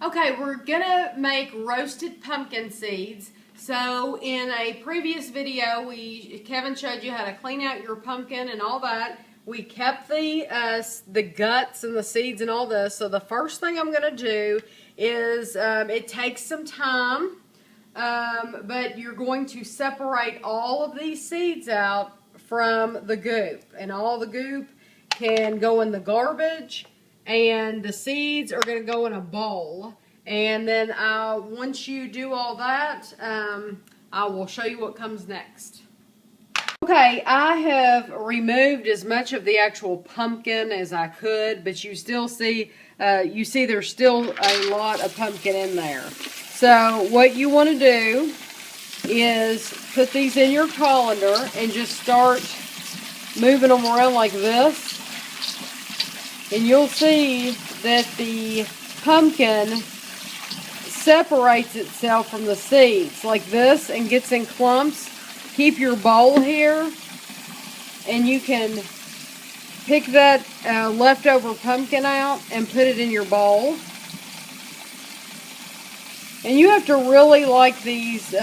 Okay, we're gonna make roasted pumpkin seeds. So in a previous video, Kevin showed you how to clean out your pumpkin and all that. We kept the guts and the seeds and all this. So the first thing I'm gonna do is, it takes some time, but you're going to separate all of these seeds out from the goop. And all the goop can go in the garbage, and the seeds are going to go in a bowl. And then once you do all that, I will show you what comes next. Okay, I have removed as much of the actual pumpkin as I could, but you still see, there's still a lot of pumpkin in there. So what you want to do is put these in your colander and just start moving them around like this. And you'll see that the pumpkin separates itself from the seeds like this and gets in clumps. Keep your bowl here, and you can pick that leftover pumpkin out and put it in your bowl. And you have to really like these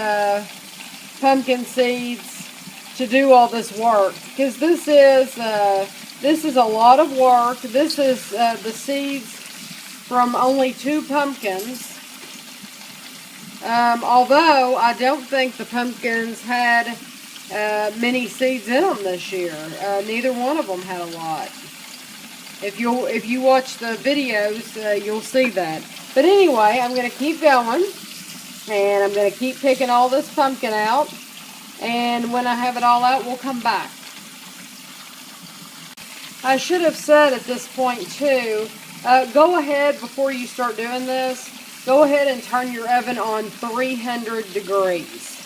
pumpkin seeds to do all this work, because this is a lot of work. This is the seeds from only 2 pumpkins. Although I don't think the pumpkins had many seeds in them this year. Neither one of them had a lot. If you watch the videos, you'll see that. But anyway, I'm going to keep going, and I'm going to keep picking all this pumpkin out. And when I have it all out, we'll come back. I should have said at this point too, go ahead before you start doing this, go ahead and turn your oven on 300 degrees.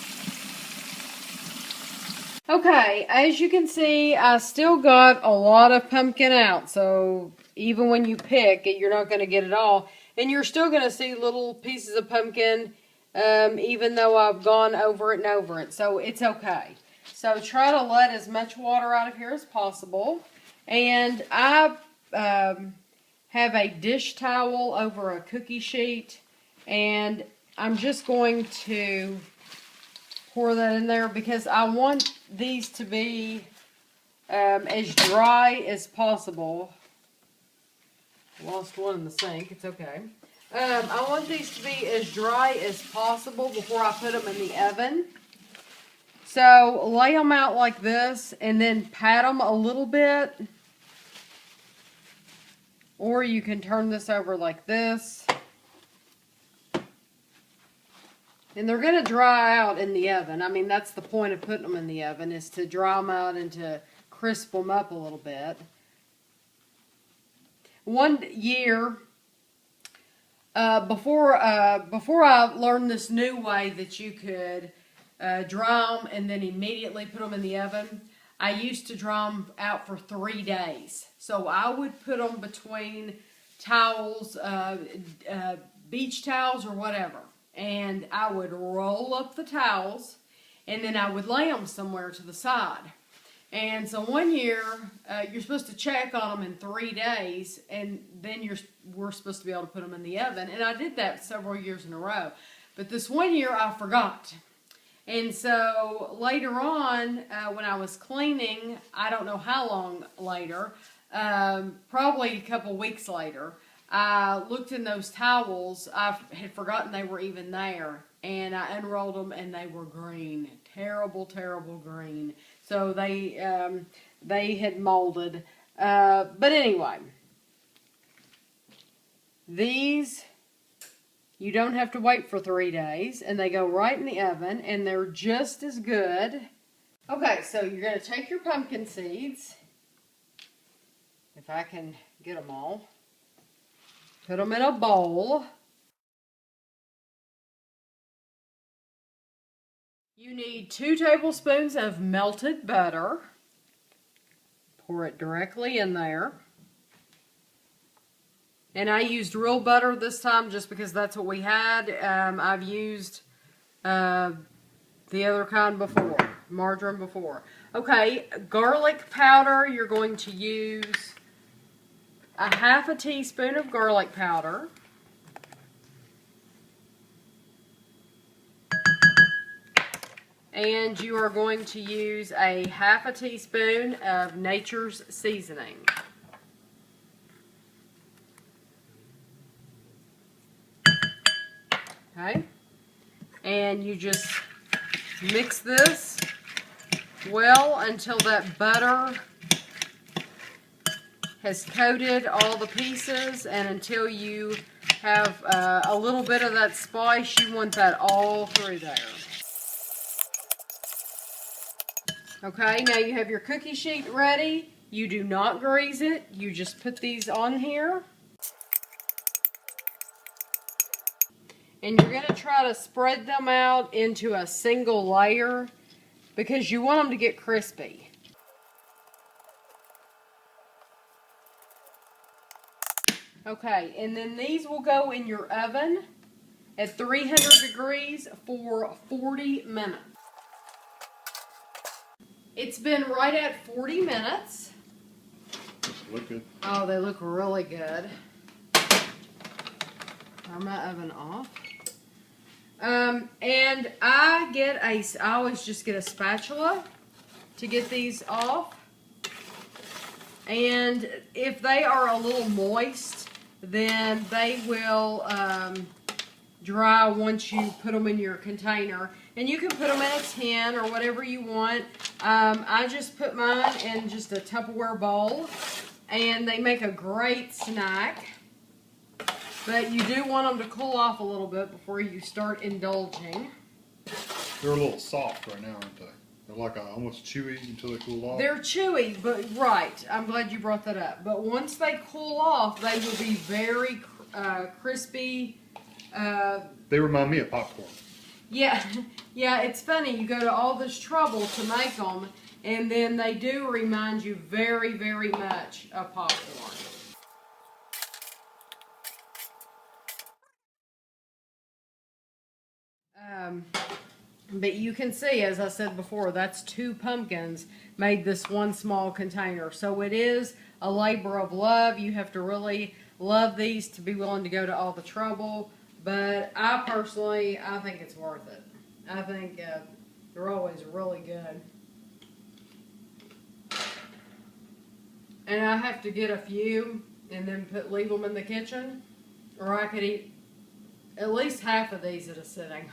Okay, as you can see, I still got a lot of pumpkin out, so even when you pick it, you're not going to get it all. And you're still going to see little pieces of pumpkin, even though I've gone over it and over it, so it's okay. So try to let as much water out of here as possible. And I have a dish towel over a cookie sheet, and I'm just going to pour that in there because I want these to be as dry as possible. Lost one in the sink, it's okay. I want these to be as dry as possible before I put them in the oven. So lay them out like this and then pat them a little bit. Or you can turn this over like this. And they're going to dry out in the oven. I mean, that's the point of putting them in the oven, is to dry them out and to crisp them up a little bit. One year, before I learned this new way that you could dry them and then immediately put them in the oven, I used to dry them out for 3 days. So I would put them between towels, beach towels or whatever. And I would roll up the towels, and then I would lay them somewhere to the side. And so one year, you're supposed to check on them in 3 days, and then we're supposed to be able to put them in the oven. And I did that several years in a row. But this one year, I forgot. And so later on, when I was cleaning, I don't know how long later, probably a couple weeks later, I looked in those towels. I had forgotten they were even there, and I unrolled them, and they were green. Terrible, terrible green. So they had molded. But anyway, these, you don't have to wait for 3 days, and they go right in the oven, and they're just as good. Okay, so you're going to take your pumpkin seeds, if I can get them all, put them in a bowl. You need 2 tablespoons of melted butter. Pour it directly in there. And I used real butter this time just because that's what we had. I've used the other kind before, margarine before. Okay, garlic powder, you're going to use a half a teaspoon of garlic powder. And you are going to use a half a teaspoon of Nature's seasoning. Okay, and you just mix this well until that butter has coated all the pieces, and until you have a little bit of that spice. You want that all through there. Okay, now you have your cookie sheet ready. You do not grease it. You just put these on here. And you're going to try to spread them out into a single layer because you want them to get crispy. Okay, and then these will go in your oven at 300 degrees for 40 minutes. It's been right at 40 minutes. Look good. Oh, they look really good. Turn my oven off. And I always just get a spatula to get these off. And if they are a little moist, then they will dry once you put them in your container. And you can put them in a tin or whatever you want. I just put mine in just a Tupperware bowl, and they make a great snack. But you do want them to cool off a little bit before you start indulging. They're a little soft right now, aren't they? They're like almost chewy until they cool off. They're chewy, but right. I'm glad you brought that up. But once they cool off, they will be very crispy. They remind me of popcorn. Yeah, yeah. It's funny. You go to all this trouble to make them, and then they do remind you very, very much of popcorn. But you can see, as I said before, that's 2 pumpkins made this one small container. So it is a labor of love. You have to really love these to be willing to go to all the trouble. But I think it's worth it. I think they're always really good. And I have to get a few and then leave them in the kitchen, or I could eat at least half of these at a sitting.